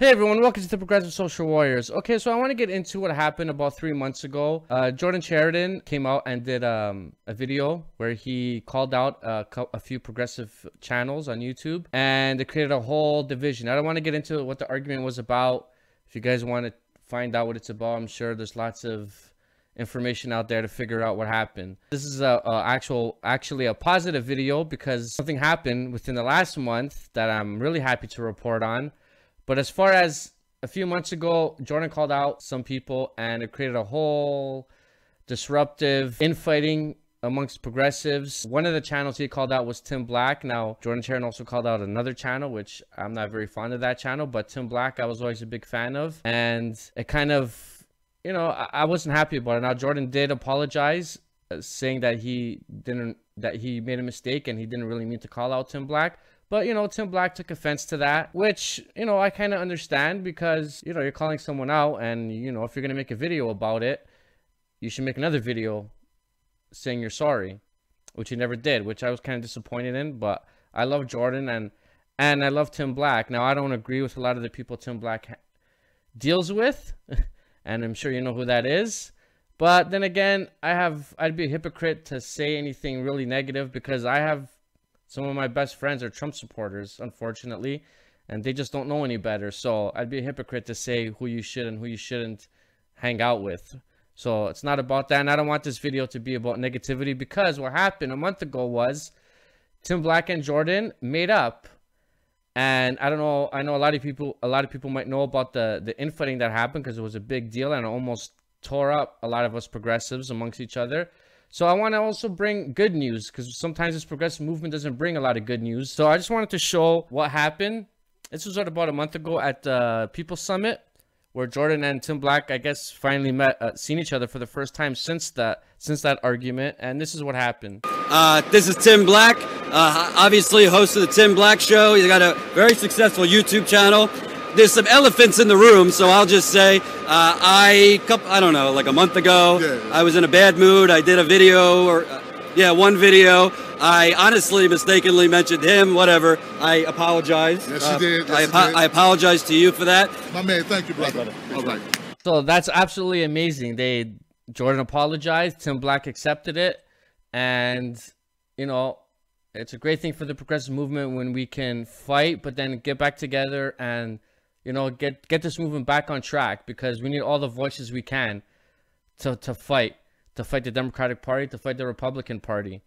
Hey everyone, welcome to the Progressive Social Warriors. Okay, so I want to get into what happened about 3 months ago. Jordan Chariton came out and did a video where he called out a few progressive channels on YouTube, and it created a whole division. I don't want to get into what the argument was about. If you guys want to find out what it's about, I'm sure there's lots of information out there to figure out what happened. This is actually a positive video because something happened within the last month that I'm really happy to report on. But as far as a few months ago, Jordan called out some people and it created a whole disruptive infighting amongst progressives. One of the channels he called out was Tim Black. Now, Jordan Chariton also called out another channel, which I'm not very fond of that channel, but Tim Black I was always a big fan of. And it kind of, you know, I wasn't happy about it. Now, Jordan did apologize, saying that he made a mistake and he didn't really mean to call out Tim Black. But, you know, Tim Black took offense to that, which, you know, I kind of understand because, you know, you're calling someone out and, you know, if you're going to make a video about it, you should make another video saying you're sorry, which he never did, which I was kind of disappointed in. But I love Jordan and I love Tim Black. Now, I don't agree with a lot of the people Tim Black deals with, and I'm sure you know who that is. But then again, I'd be a hypocrite to say anything really negative because I have some of my best friends are Trump supporters, unfortunately, and they just don't know any better. So I'd be a hypocrite to say who you should and who you shouldn't hang out with. So it's not about that, and I don't want this video to be about negativity because what happened a month ago was Tim Black and Jordan made up. And I don't know, I know a lot of people might know about the infighting that happened because it was a big deal and it almost tore up a lot of us progressives amongst each other. So I want to also bring good news because sometimes this progressive movement doesn't bring a lot of good news. So I just wanted to show what happened. This was about a month ago at the People's Summit where Jordan and Tim Black, I guess, finally seen each other for the first time since that argument. And this is what happened. This is Tim Black, obviously host of the Tim Black Show. He's got a very successful YouTube channel. There's some elephants in the room, so I'll just say, I don't know, like a month ago, I was in a bad mood. I did a video, one video. I honestly mistakenly mentioned him, whatever. I apologize. Yes, you did. Yes, I apologize to you for that. My man, thank you, brother. All right. So that's absolutely amazing. Jordan apologized, Tim Black accepted it, and, you know, it's a great thing for the progressive movement when we can fight, but then get back together and, you know, get this movement back on track because we need all the voices we can to fight the Democratic Party, to fight the Republican Party.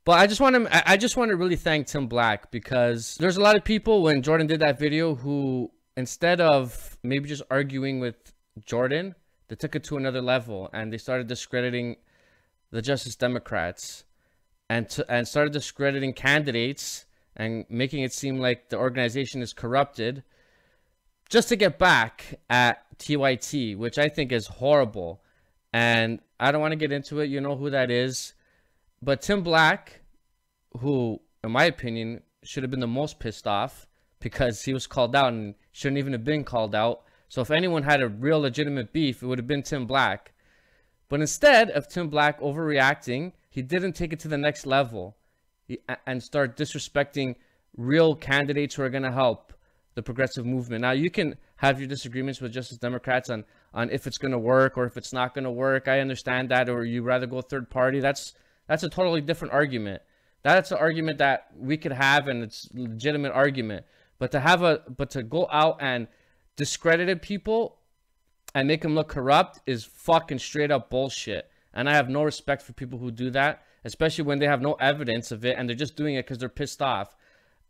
But I just want to really thank Tim Black because there's a lot of people when Jordan did that video who, instead of maybe just arguing with Jordan, they took it to another level and they started discrediting the Justice Democrats and started discrediting candidates and making it seem like the organization is corrupted, just to get back at TYT, which I think is horrible. And I don't want to get into it. You know who that is. But Tim Black, who, in my opinion, should have been the most pissed off because he was called out and shouldn't even have been called out. So if anyone had a real legitimate beef, it would have been Tim Black. But instead of Tim Black overreacting, he didn't take it to the next level and start disrespecting real candidates who are going to help the progressive movement. Now, you can have your disagreements with Justice Democrats on if it's going to work or if it's not going to work. I understand that, or you rather go third party. That's a totally different argument. That's an argument that we could have, and it's a legitimate argument. But to go out and discredit people and make them look corrupt is fucking straight up bullshit. And I have no respect for people who do that, especially when they have no evidence of it and they're just doing it because they're pissed off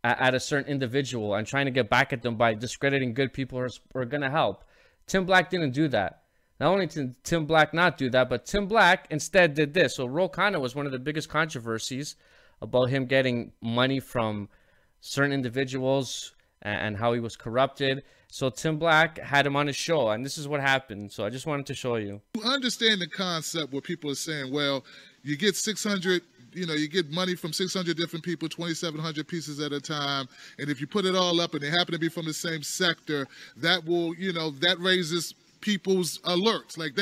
at a certain individual and trying to get back at them by discrediting good people who are going to help. Tim Black didn't do that. Not only did Tim Black not do that, but Tim Black instead did this. So Roll Connor was one of the biggest controversies about him getting money from certain individuals and how he was corrupted. So Tim Black had him on his show, and this is what happened. So I just wanted to show you. You understand the concept where people are saying, well, you get 600, you know, you get money from 600 different people, 2,700 pieces at a time. And if you put it all up and they happen to be from the same sector, that will, you know, that raises people's alerts. Like,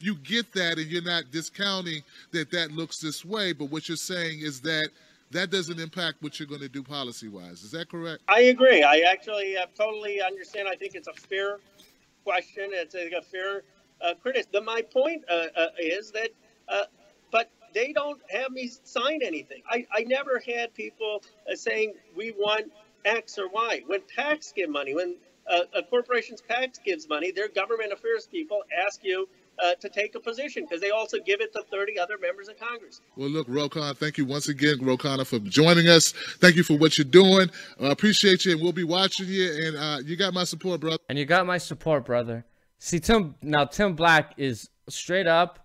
you get that, and you're not discounting that looks this way. But what you're saying is that that doesn't impact what you're going to do policy-wise. Is that correct? I agree. I actually totally understand. I think it's a fair question. It's a fair criticism. My point is that, but they don't have me sign anything. I never had people saying we want X or Y. When PACs give money, when a corporation's PACs gives money, their government affairs people ask you to take a position because they also give it to 30 other members of Congress. Well, look, Rokan, thank you once again, Rokan, for joining us. Thank you for what you're doing. I appreciate you, and we'll be watching you, and you got my support, brother. And you got my support, brother. See, Tim Black is straight up.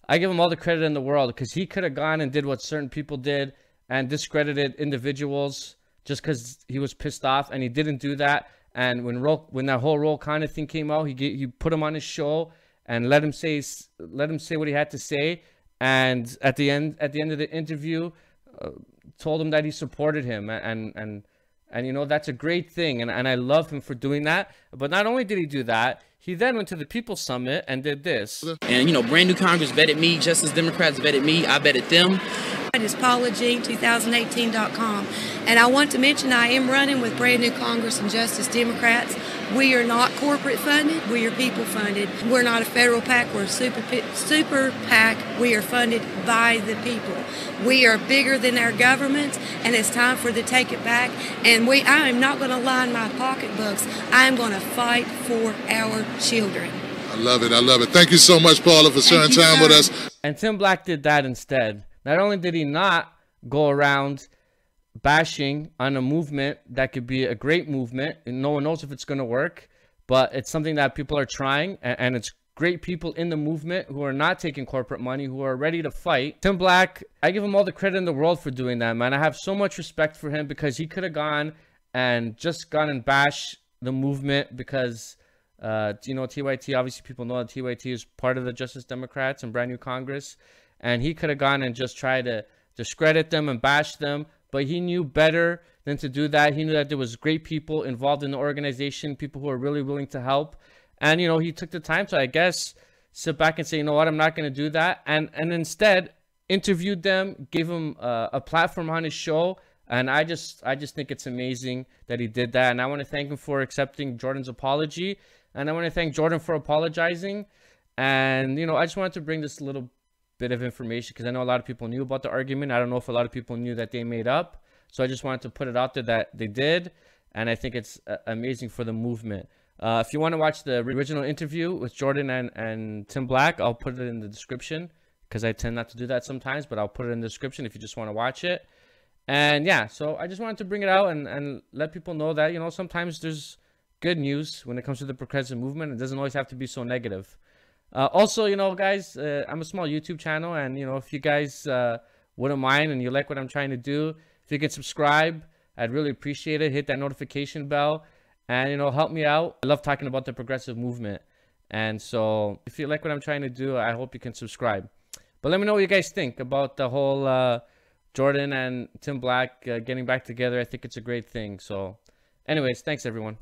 I give him all the credit in the world because he could have gone and did what certain people did and discredited individuals just because he was pissed off, and he didn't do that. And when that whole Roll kind of thing came out, he put him on his show and let him say what he had to say. And at the end of the interview, told him that he supported him, and you know, that's a great thing, and I love him for doing that. But not only did he do that, he then went to the People's Summit and did this. And you know, brand new Congress vetted me, just as Democrats vetted me, I vetted them. It's PaulaJean2018.com, and I want to mention I am running with Brand New Congress and Justice Democrats. We are not corporate funded, we are people funded. We're not a federal PAC, we're a super PAC. We are funded by the people. We are bigger than our government, and it's time for to take it back. And I am not going to line my pocketbooks. I am going to fight for our children. I love it. I love it. Thank you so much, Paula, for sharing time with us. And Tim Black did that instead. Not only did he not go around bashing on a movement that could be a great movement, and no one knows if it's going to work, but it's something that people are trying, and it's great people in the movement who are not taking corporate money, who are ready to fight. Tim Black, I give him all the credit in the world for doing that, man. I have so much respect for him because he could have gone and bash the movement because, you know, TYT, obviously people know that TYT is part of the Justice Democrats and Brand New Congress. And he could have gone and just tried to discredit them and bash them. But he knew better than to do that. He knew that there was great people involved in the organization, people who are really willing to help. And, you know, he took the time to, I guess, sit back and say, you know what, I'm not going to do that. And instead interviewed them, gave them a platform on his show. And I just think it's amazing that he did that. And I want to thank him for accepting Jordan's apology. And I want to thank Jordan for apologizing. And, you know, I just wanted to bring this little bit of information because I know a lot of people knew about the argument. I don't know if a lot of people knew that they made up. So I just wanted to put it out there that they did. And I think it's amazing for the movement. If you want to watch the original interview with Jordan and Tim Black, I'll put it in the description because I tend not to do that sometimes, but I'll put it in the description if you just want to watch it. And yeah, so I just wanted to bring it out and let people know that, you know, sometimes there's good news when it comes to the progressive movement. It doesn't always have to be so negative. Also, you know, guys, I'm a small YouTube channel, and, you know, if you guys wouldn't mind and you like what I'm trying to do, if you could subscribe, I'd really appreciate it. Hit that notification bell and, you know, help me out. I love talking about the progressive movement. And so if you like what I'm trying to do, I hope you can subscribe. But let me know what you guys think about the whole Jordan and Tim Black getting back together. I think it's a great thing. So anyways, thanks, everyone.